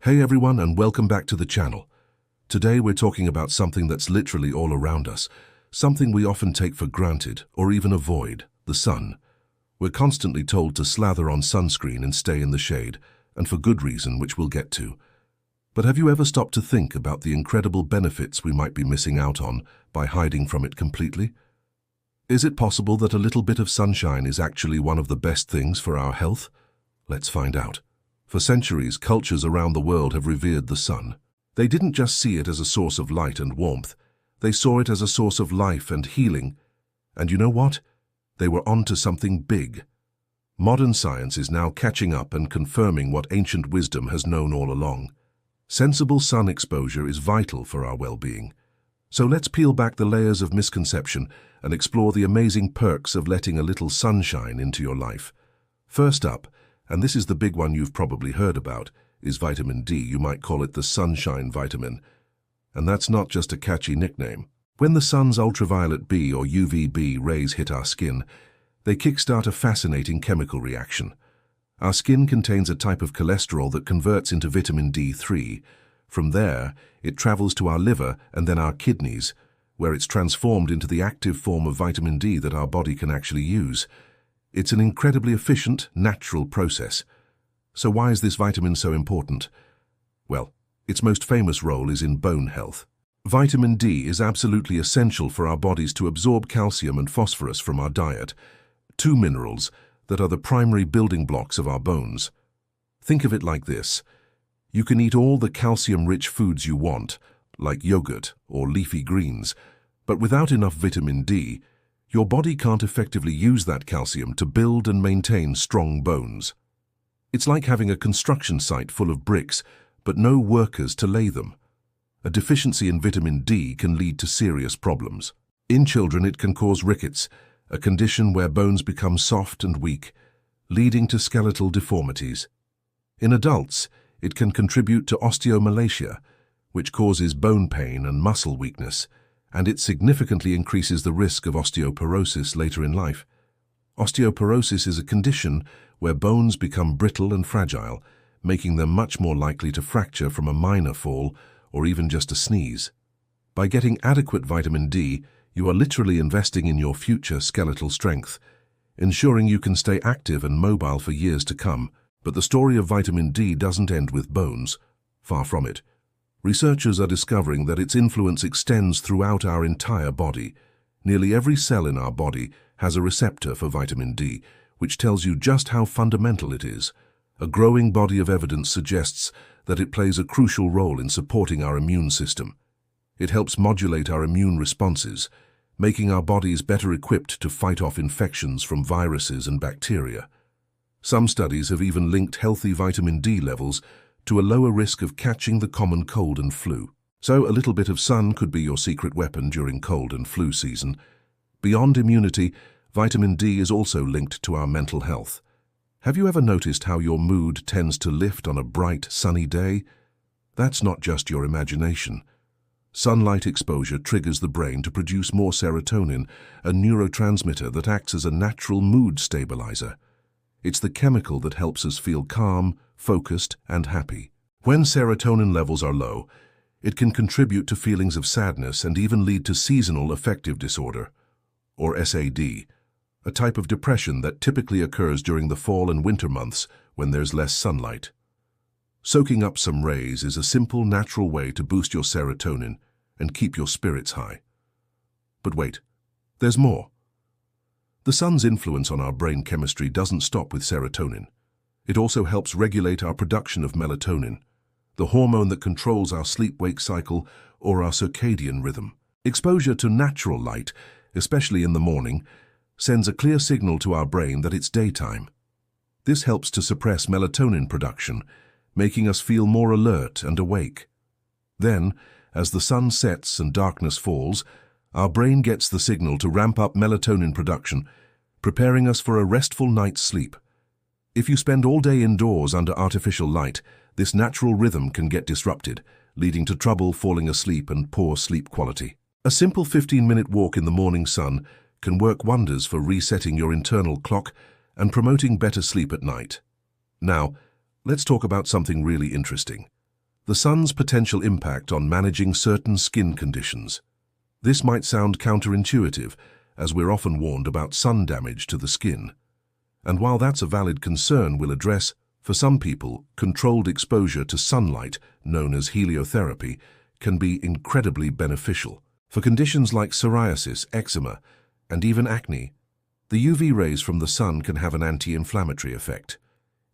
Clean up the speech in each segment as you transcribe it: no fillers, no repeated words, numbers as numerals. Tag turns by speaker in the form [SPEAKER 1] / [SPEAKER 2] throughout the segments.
[SPEAKER 1] Hey everyone, and welcome back to the channel. Today we're talking about something that's literally all around us, something we often take for granted or even avoid: the sun. We're constantly told to slather on sunscreen and stay in the shade, and for good reason, which we'll get to. But have you ever stopped to think about the incredible benefits we might be missing out on by hiding from it completely? Is it possible that a little bit of sunshine is actually one of the best things for our health? Let's find out. For centuries, cultures around the world have revered the sun. They didn't just see it as a source of light and warmth. They saw it as a source of life and healing. And you know what? They were onto something big. Modern science is now catching up and confirming what ancient wisdom has known all along. Sensible sun exposure is vital for our well-being. So let's peel back the layers of misconception and explore the amazing perks of letting a little sunshine into your life. First up, and this is the big one you've probably heard about, is vitamin D. You might call it the sunshine vitamin. And that's not just a catchy nickname. When the sun's ultraviolet B or UVB rays hit our skin, they kickstart a fascinating chemical reaction. Our skin contains a type of cholesterol that converts into vitamin D3. From there, it travels to our liver and then our kidneys, where it's transformed into the active form of vitamin D that our body can actually use. It's an incredibly efficient, natural process. So why is this vitamin so important? Well, its most famous role is in bone health. Vitamin D is absolutely essential for our bodies to absorb calcium and phosphorus from our diet, two minerals that are the primary building blocks of our bones. Think of it like this. You can eat all the calcium-rich foods you want, like yogurt or leafy greens, but without enough vitamin D, your body can't effectively use that calcium to build and maintain strong bones. It's like having a construction site full of bricks, but no workers to lay them. A deficiency in vitamin D can lead to serious problems. In children, it can cause rickets, a condition where bones become soft and weak, leading to skeletal deformities. In adults, it can contribute to osteomalacia, which causes bone pain and muscle weakness, and it significantly increases the risk of osteoporosis later in life. Osteoporosis is a condition where bones become brittle and fragile, making them much more likely to fracture from a minor fall or even just a sneeze. By getting adequate vitamin D, you are literally investing in your future skeletal strength, ensuring you can stay active and mobile for years to come. But the story of vitamin D doesn't end with bones. Far from it. Researchers are discovering that its influence extends throughout our entire body. Nearly every cell in our body has a receptor for vitamin D, which tells you just how fundamental it is. A growing body of evidence suggests that it plays a crucial role in supporting our immune system. It helps modulate our immune responses, making our bodies better equipped to fight off infections from viruses and bacteria. Some studies have even linked healthy vitamin D levels to a lower risk of catching the common cold and flu. So a little bit of sun could be your secret weapon during cold and flu season. Beyond immunity, vitamin D is also linked to our mental health. Have you ever noticed how your mood tends to lift on a bright, sunny day? That's not just your imagination. Sunlight exposure triggers the brain to produce more serotonin, a neurotransmitter that acts as a natural mood stabilizer. It's the chemical that helps us feel calm, focused, and happy. When serotonin levels are low, it can contribute to feelings of sadness and even lead to seasonal affective disorder, or SAD, a type of depression that typically occurs during the fall and winter months when there's less sunlight. Soaking up some rays is a simple, natural way to boost your serotonin and keep your spirits high. But wait, there's more. The sun's influence on our brain chemistry doesn't stop with serotonin. It also helps regulate our production of melatonin, the hormone that controls our sleep-wake cycle or our circadian rhythm. Exposure to natural light, especially in the morning, sends a clear signal to our brain that it's daytime. This helps to suppress melatonin production, making us feel more alert and awake. Then, as the sun sets and darkness falls, our brain gets the signal to ramp up melatonin production, preparing us for a restful night's sleep. If you spend all day indoors under artificial light, this natural rhythm can get disrupted, leading to trouble falling asleep and poor sleep quality. A simple 15-minute walk in the morning sun can work wonders for resetting your internal clock and promoting better sleep at night. Now, let's talk about something really interesting: The sun's potential impact on managing certain skin conditions. This might sound counterintuitive, as we're often warned about sun damage to the skin. And while that's a valid concern we'll address, for some people, controlled exposure to sunlight, known as heliotherapy, can be incredibly beneficial. For conditions like psoriasis, eczema, and even acne, the UV rays from the sun can have an anti-inflammatory effect.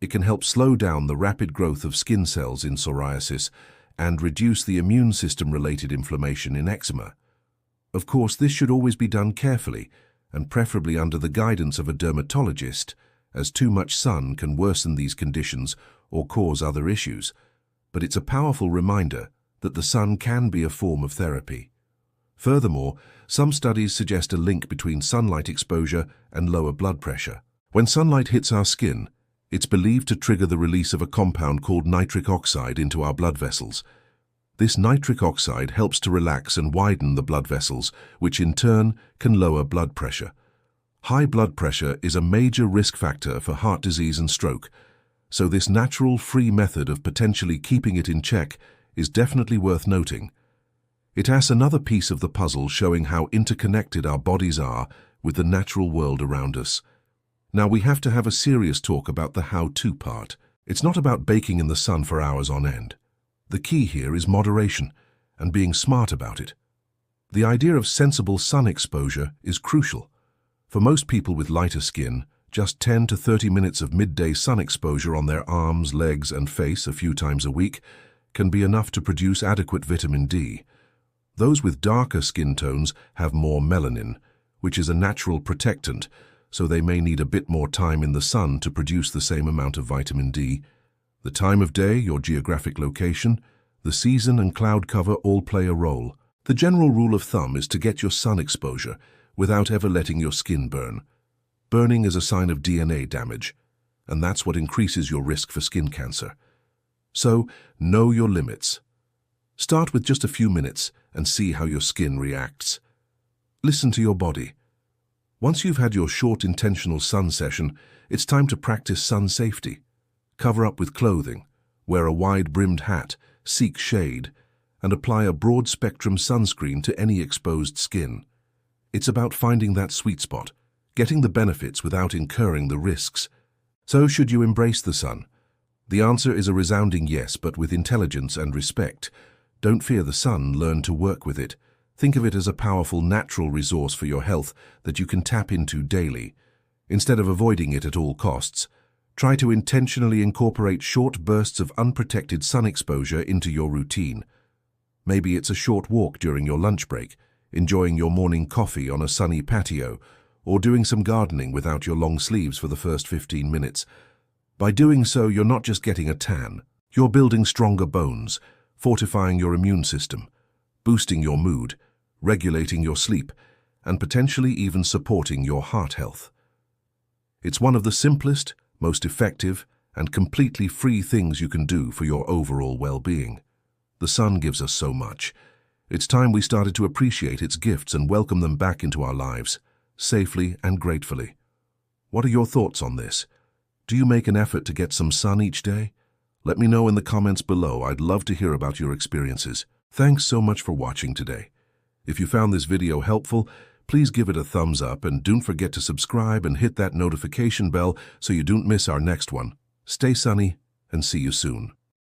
[SPEAKER 1] It can help slow down the rapid growth of skin cells in psoriasis and reduce the immune system-related inflammation in eczema. Of course, this should always be done carefully and preferably under the guidance of a dermatologist, as too much sun can worsen these conditions or cause other issues. But it's a powerful reminder that the sun can be a form of therapy. Furthermore, some studies suggest a link between sunlight exposure and lower blood pressure. When sunlight hits our skin, it's believed to trigger the release of a compound called nitric oxide into our blood vessels. This nitric oxide helps to relax and widen the blood vessels, which in turn can lower blood pressure. High blood pressure is a major risk factor for heart disease and stroke, so this natural, free method of potentially keeping it in check is definitely worth noting. It adds another piece of the puzzle showing how interconnected our bodies are with the natural world around us. Now we have to have a serious talk about the how-to part. It's not about baking in the sun for hours on end. The key here is moderation and being smart about it. The idea of sensible sun exposure is crucial. For most people with lighter skin, just 10 to 30 minutes of midday sun exposure on their arms, legs, and face a few times a week can be enough to produce adequate vitamin D. Those with darker skin tones have more melanin, which is a natural protectant, so they may need a bit more time in the sun to produce the same amount of vitamin D. The time of day, your geographic location, the season and cloud cover all play a role. The general rule of thumb is to get your sun exposure without ever letting your skin burn. Burning is a sign of DNA damage, and that's what increases your risk for skin cancer. So, know your limits. Start with just a few minutes and see how your skin reacts. Listen to your body. Once you've had your short intentional sun session, it's time to practice sun safety. Cover up with clothing, wear a wide-brimmed hat, seek shade, and apply a broad-spectrum sunscreen to any exposed skin. It's about finding that sweet spot, getting the benefits without incurring the risks. So should you embrace the sun? The answer is a resounding yes, but with intelligence and respect. Don't fear the sun, learn to work with it. Think of it as a powerful natural resource for your health that you can tap into daily. Instead of avoiding it at all costs, try to intentionally incorporate short bursts of unprotected sun exposure into your routine. Maybe it's a short walk during your lunch break, enjoying your morning coffee on a sunny patio, or doing some gardening without your long sleeves for the first 15 minutes. By doing so, you're not just getting a tan. You're building stronger bones, fortifying your immune system, boosting your mood, regulating your sleep, and potentially even supporting your heart health. It's one of the simplest, most effective, and completely free things you can do for your overall well-being. The sun gives us so much. It's time we started to appreciate its gifts and welcome them back into our lives, safely and gratefully. What are your thoughts on this? Do you make an effort to get some sun each day? Let me know in the comments below. I'd love to hear about your experiences. Thanks so much for watching today. If you found this video helpful, please give it a thumbs up and don't forget to subscribe and hit that notification bell so you don't miss our next one. Stay sunny and see you soon.